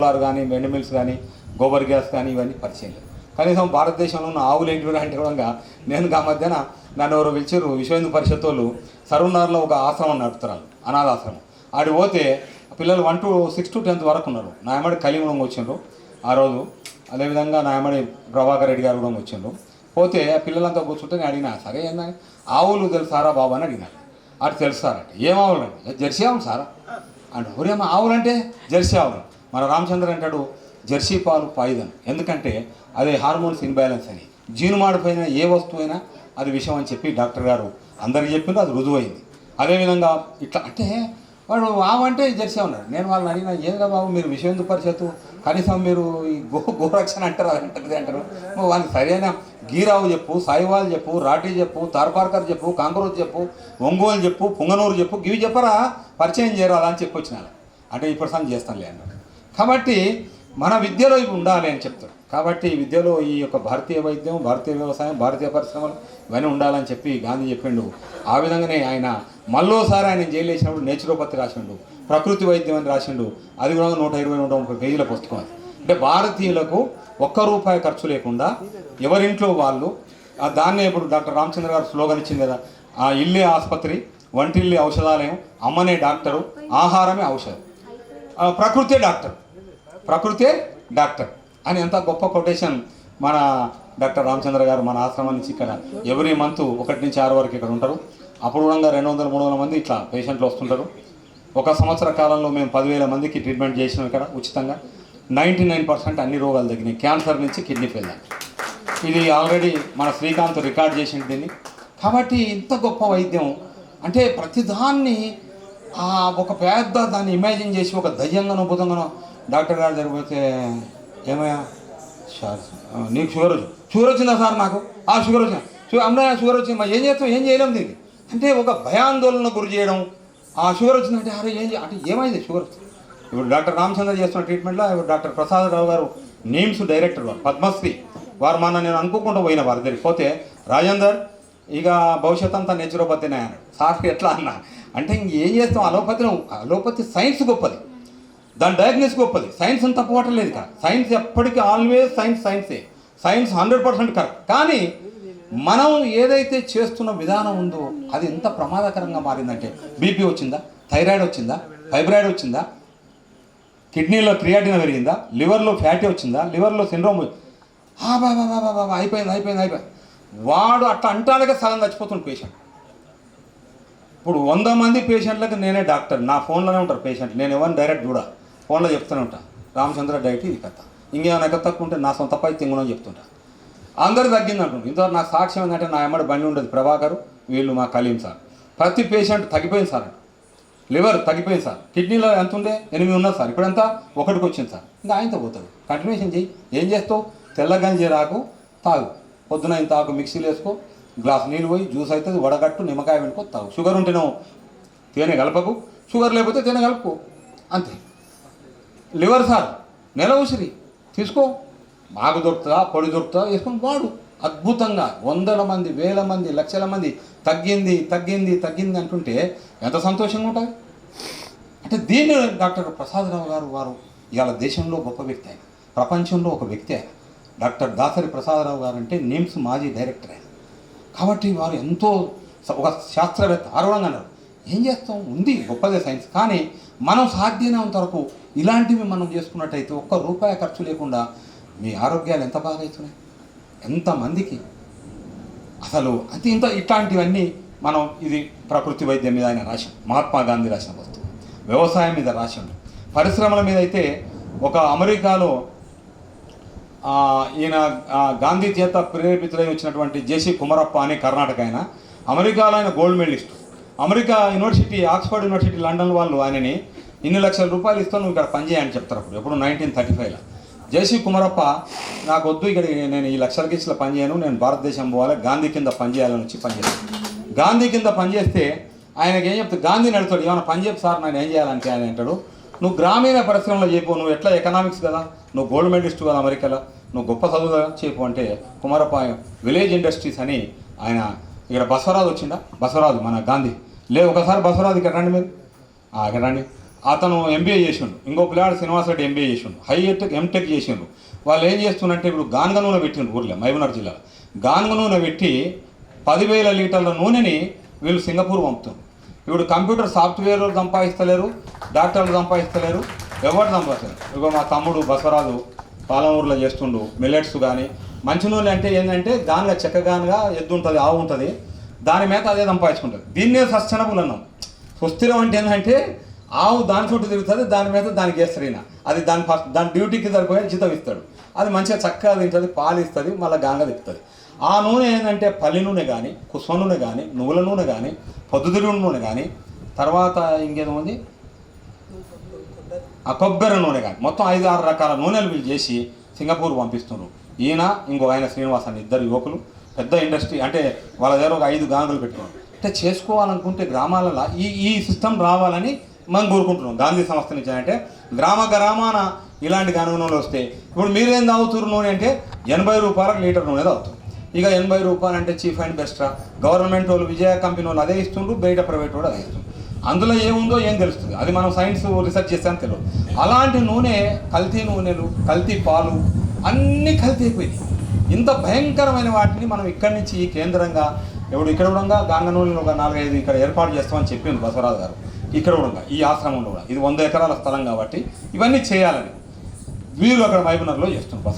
Solar కానీ వెండ్ mills కానీ gobar gas కానీ ఇవన్నీ పరిచయం లేదు. కనీసం భారతదేశంలో ఉన్న ఆవులు ఏంటి అంటే కూడా నేను ఆ మధ్యన నన్ను ఎవరు పిలిచారు విశ్వ హిందూ పరిషత్ వాళ్ళు సరూర్నగర్లో ఒక ఆశ్రమం నడుపుతారు, అనాథాశ్రమం. ఆడి పోతే పిల్లలు 1 to 6 to 10th వరకు ఉన్నారు. నా యమ్మడి కలిములంగా వచ్చిండ్రు ఆ రోజు. అదేవిధంగా నా యమ్మడి ప్రభాకర్ రెడ్డి గారు కూడా వచ్చిండ్రు. పోతే పిల్లలంతా కూర్చుంటే నేను అడిగినా, సరే ఏందని ఆవులు తెలుసారా బాబు అని అడిగినాడు. అటు తెలుసారంటే ఏం ఆవులు అంటే జెర్సీ ఆవులు సారా అంటే ఒరేమో ఆవులు అంటే జెర్సీ ఆవులు. మన రామచంద్ర అంటాడు జెర్సీ పాలు పాయిజన్, ఎందుకంటే అది హార్మోన్స్ ఇన్బ్యాలెన్స్ అని, జీను మాడిపోయిన ఏ వస్తువు అయినా అది విషయం అని చెప్పి డాక్టర్ గారు అందరికి చెప్పిండ్రు, అది రుజువైంది. అదేవిధంగా ఇట్లా అంటే వాడు ఆవు అంటే జెర్సీ ఉన్నాడు. నేను వాళ్ళని అడిగినా, ఏంగా బాబు మీరు విశ్వ హిందూ పరిషత్తు కనీసం మీరు ఈ గోరక్షణ అంటారు అదంటే అంటారు, వాళ్ళకి సరైన గీరావు చెప్పు, సాయివాల్ చెప్పు, రాఠీ చెప్పు, తార్పార్కర్ చెప్పు, కాంకరోజ్ చెప్పు, ఒంగోలు చెప్పు, పుంగనూరు చెప్పు, ఇవి చెప్పరా పరిచయం చేయరాదా అని చెప్పి వచ్చినాను. అంటే ఇప్పుడు సార్ చేస్తానులే అన్నాడు. కాబట్టి మన విద్యలో ఇవి ఉండాలి అని చెప్తాడు. కాబట్టి విద్యలో ఈ యొక్క భారతీయ వైద్యం, భారతీయ వ్యవసాయం, భారతీయ పరిశ్రమలు ఇవన్నీ ఉండాలని చెప్పి గాంధీ చెప్పిండు. ఆ విధంగానే ఆయన మళ్ళోసారి ఆయన జైలు వేసినప్పుడు నేచురోపతి రాసిండు, ప్రకృతి వైద్యం అని రాసిండు. అది కూడా 120-130 పేజీల పుస్తకం అది. అంటే భారతీయులకు ₹1 ఖర్చు లేకుండా ఎవరింట్లో వాళ్ళు దాన్నే ఇప్పుడు డాక్టర్ రామచంద్ర గారు స్లోగన్ ఇచ్చింది కదా, ఆ ఇల్లే ఆసుపత్రి, వంటిల్లే ఔషధాలయం, అమ్మనే డాక్టరు, ఆహారమే ఔషధం, ప్రకృతే డాక్టర్, ప్రకృతే డాక్టర్ అని ఎంత గొప్ప కొటేషన్ మన డాక్టర్ రామచంద్ర గారు మన ఆశ్రమం నుంచి ఇక్కడ ఎవ్రీ మంత్ 1 నుంచి 6 వరకు ఇక్కడ ఉంటారు. అప్పుడు కూడా 200-300 మంది ఇట్లా పేషెంట్లు వస్తుంటారు. 1 సంవత్సర కాలంలో మేము 10,000 మందికి ట్రీట్మెంట్ చేసినాం ఇక్కడ ఉచితంగా. 99% అన్ని రోగాలు తగ్గినాయి, క్యాన్సర్ నుంచి కిడ్నీ ఫెయిల్. ఇది ఆల్రెడీ మన శ్రీకాంత్ రికార్డ్ చేసింది దీన్ని. కాబట్టి ఇంత గొప్ప వైద్యం అంటే ప్రతిదాన్ని ఒక పెద్ద దాన్ని ఇమాజిన్ చేసి ఒక దయ్యంగానో భూతంగానో డాక్టర్ గారు జరిగిపోతే ఏమయ్యా నీకు షుగర్ వచ్చిందా సార్, నాకు షుగర్ వచ్చిందా, షుగర్ వచ్చింది, మరి ఏం చేస్తాం, ఏం చేయలేము దీనికి అంటే ఒక భయాందోళన గురి చేయడం. షుగర్ వచ్చిందంటే అరే అంటే ఏమైంది షుగర్ వచ్చింది. ఇప్పుడు డాక్టర్ రామచంద్ర చేస్తున్న ట్రీట్మెంట్లో ఇప్పుడు డాక్టర్ ప్రసాదరావు గారు నీమ్స్ డైరెక్టర్ వారు, పద్మశ్రీ వారు నేను అనుకోకుండా పోయిన వారు దగ్గరికి పోతే, రాజేందర్ ఇక భవిష్యత్ అంతా నేచురోపతినే అన్నాడు. సార్ ఎట్లా అన్నా అంటే ఇంకేం చేస్తాం, అలోపతి సైన్స్ గొప్పది, దాని డయాగ్నోస్ గొప్పది, సైన్స్ అని తప్పవటలేదు కదా. సైన్స్ ఎప్పటికీ ఆల్వేస్ సైన్సే, సైన్స్ 100% కరెక్ట్. కానీ మనం ఏదైతే చేస్తున్న విధానం ఉందో అది ఎంత ప్రమాదకరంగా మారిందంటే బీపీ వచ్చిందా, థైరాయిడ్ వచ్చిందా, ఫైబ్రాయిడ్ వచ్చిందా, కిడ్నీలో క్రియాటిన్ పెరిగిందా, లివర్లో ఫ్యాటీ వచ్చిందా, లివర్లో సిండ్రోమ్ అయిపోయింది. వాడు అట్లా అంటానికే సగం చచ్చిపోతుంది పేషెంట్. ఇప్పుడు 100 మంది పేషెంట్లకు నేనే డాక్టర్, నా ఫోన్లోనే ఉంటారు పేషెంట్, నేను ఎవరిని డైరెక్ట్ చూడ, ఫోన్లో చెప్తూనే ఉంటాను రామచంద్ర డైట్ ఇది కథ, ఇంకేమైనా ఎక్కడ తక్కువ ఉంటే నా సొంత పై తింగునని చెప్తుంటా. అందరూ తగ్గింది అంటుంది. ఇంతవరకు నాకు సాక్ష్యం ఏంటంటే నా ఎమ్మడి బండి ఉండదు ప్రభాకరు, వీళ్ళు మా కలీం సార్, ప్రతి పేషెంట్ తగ్గిపోయింది సార్, లివర్ తగ్గిపోయింది సార్, కిడ్నీలో ఎంత ఉండే 8 ఉన్నది సార్, ఇప్పుడు ఎంత 1కి వచ్చింది సార్. ఇంకా ఆయనతో పోతుంది, కంటిన్యూషన్ చెయ్యి. ఏం చేస్తావు, తెల్లగంజి రాకు తాగు, పొద్దున ఇంత ఆకు మిక్సీలు వేసుకో, గ్లాస్ నీళ్ళు పోయి జ్యూస్ అవుతుంది, వడగట్టు, నిమ్మకాయ వెనుకో తాగు. షుగర్ ఉంటేనేమో తేనె కలపకు, షుగర్ లేకపోతే తేనె కలుపుకో, అంతే. లివర్ సార్ నెల ఉసిరి తీసుకో, మాకు దొరుకుతుందా పొడి దొరుకుతుందా వేసుకొని వాడు. అద్భుతంగా 100 మంది, 1000 మంది, లక్షల మంది తగ్గింది అంటుంటే ఎంత సంతోషంగా ఉంటుంది. అంటే దీన్ని డాక్టర్ ప్రసాదరావు గారు వారు ఇవాళ దేశంలో గొప్ప వ్యక్తి, ఆయన ప్రపంచంలో ఒక వ్యక్తి. ఆయన డాక్టర్ దాసరి ప్రసాదరావు గారు అంటే నిమ్స్ మాజీ డైరెక్టర్ ఆయన. కాబట్టి వారు ఎంతో ఒక శాస్త్రవేత్త ఆరోగ్యంగా అన్నారు. ఏం చేస్తాం, ఉంది గొప్పదే సైన్స్. కానీ మనం సాధ్యమైనంత వరకు ఇలాంటివి మనం చేసుకున్నట్టయితే ₹1 ఖర్చు లేకుండా మీ ఆరోగ్యాలు ఎంత బాగా అవుతున్నాయి, ఎంతమందికి అసలు అంటే ఇట్లాంటివన్నీ మనం ఇది ప్రకృతి వైద్యం మీద ఆయన రాశాం, మహాత్మా గాంధీ రాసిన పుస్తకం. వ్యవసాయం మీద రాశాడు, పరిశ్రమల మీద అయితే ఒక అమెరికాలో ఈయన గాంధీ చేత ప్రేరేపితులై వచ్చినటువంటి జేసీ కుమరప్ప అని కర్ణాటక ఆయన, అమెరికాలో ఆయన gold medalist. America university, Oxford university London వాళ్ళు ఆయనని ఇన్ని లక్షల రూపాయలు ఇస్తాను నువ్వు ఇక్కడ పనిచేయని చెప్తారు. ఎప్పుడు 1935లో జేసీ కుమరప్ప నాకు వద్దు, ఇక్కడ నేను ఈ లక్షలకి ఇచ్చిన పనిచేయను, నేను భారతదేశం పోవాలి, గాంధీ కింద పనిచేయాలని వచ్చి పనిచేస్తాను. గాంధీ కింద పనిచేస్తే ఆయనకి ఏం చెప్తాడు, గాంధీని అడుగుతాడు ఏమైనా పని చెప్పు సార్ నేను ఏం చేయాలంటే. ఆయన అంటాడు, నువ్వు గ్రామీణ పరిశ్రమలో చేయవు, నువ్వు ఎట్లా ఎకనామిక్స్ కదా, నువ్వు గోల్డ్ మెడలిస్ట్ కదా అమెరికాలో, నువ్వు గొప్ప చదువు చెప్పు అంటే కుమారప్ప విలేజ్ ఇండస్ట్రీస్ అని ఆయన. ఇక్కడ బసవరాజు వచ్చిందా, బసవరాజు మన గాంధీ లేదు, ఒకసారి బసవరాజు ఇక్కడ రండి మీరు, ఇక్కడ రండి, అతను ఎంబీఏ చేసిండు, ఇంకో పిల్లాడు శ్రీనివాసరెడ్డి ఎంబీఏ చేసిండు, హైటెక్ ఎంటెక్ చేసిండు. వాళ్ళు ఏం చేస్తున్నంటే ఇప్పుడు గానుగ నూనె పెట్టిండు ఊర్లో మహబూబ్నగర్ జిల్లాలో. గానుగ నూనె పెట్టి 10,000 లీటర్ల నూనెని వీళ్ళు సింగపూర్ పంపుతున్నారు. ఇప్పుడు కంప్యూటర్ సాఫ్ట్వేర్ సంపాదిస్తలేరు, డాక్టర్లు సంపాదిస్తలేరు, ఎవరు సంపాదిస్తలేరు. ఇగో మా తమ్ముడు బసవరాజు పాలమూరులో చేస్తుండు మిల్లెట్స్. కానీ మంచి నూనె అంటే ఏంటంటే గానుగ చెక్క గానుగ ఎద్దు ఉంటుంది, ఆవు ఉంటుంది, దాని మీద అదే సంపాదించుకుంటుంది. దీన్నే సస్టైనబుల్ అన్నాం. సుస్థిరం అంటే ఏంటంటే ఆవు దాని చుట్టూ తిరుగుతుంది, దాని మీద దానికి వేస్తారు ఈయన. అది దాని డ్యూటీకి సరిపోయే జీతం ఇస్తాడు. అది మంచిగా చక్కగా తింటుంది, పాలు ఇస్తుంది, మళ్ళీ గాంగ తిప్పుతుంది. ఆ నూనె ఏంటంటే పల్లి నూనె కానీ, కుస్వ నూనె కానీ, నువ్వుల నూనె కానీ, పొద్దుతిరుగుడు నూనె కానీ, తర్వాత ఇంకేదో ఉంది ఆ కొబ్బరి నూనె కానీ, మొత్తం 5-6 రకాల నూనెలు వీళ్ళు చేసి సింగపూర్ పంపిస్తున్నారు. ఈయన ఇంకో ఆయన శ్రీనివాస్ అని ఇద్దరు యువకులు, పెద్ద ఇండస్ట్రీ. అంటే వాళ్ళ దగ్గర ఒక 5 గాంగులు పెట్టుకున్నారు. అంటే చేసుకోవాలనుకుంటే గ్రామాలలో ఈ సిస్టమ్ రావాలని మనం కోరుకుంటున్నాం. గాంధీ సంస్థ నుంచి అంటే గ్రామాన ఇలాంటి గానుగ నూనెలు వస్తే, ఇప్పుడు మీరేం తాగుతురు నూనె అంటే 80 రూపాయలకు లీటర్ నూనె తాగుతారు. ఇక 80 రూపాయలు అంటే చీఫ్ అండ్ బెస్ట్రా, గవర్నమెంట్ వాళ్ళు విజయ కంపెనీ వాళ్ళు అదే ఇస్తుండ్రు, బయట ప్రైవేట్ వాళ్ళు అదే ఇస్తుండ్రు. అందులో ఏముందో ఏం తెలుస్తుంది, అది మనం సైన్స్ రీసెర్చ్ చేస్తామని తెలియదు. అలాంటి నూనె, కల్తీ నూనెలు, కల్తీ పాలు అన్నీ కల్తీ అయిపోయింది. ఇంత భయంకరమైన వాటిని మనం ఇక్కడి నుంచి కేంద్రంగా ఇక్కడ కూడా గాంగ నూనెలు ఒక 4-5 ఇక్కడ ఏర్పాటు చేస్తామని చెప్పింది బసవరాజు గారు. ఇక్కడ కూడా ఈ ఆశ్రమంలో కూడా ఇది 100 ఎకరాల స్థలం కాబట్టి ఇవన్నీ చేయాలని వీళ్ళు అక్కడ మహబూబ్నగర్లో చేస్తున్నారు.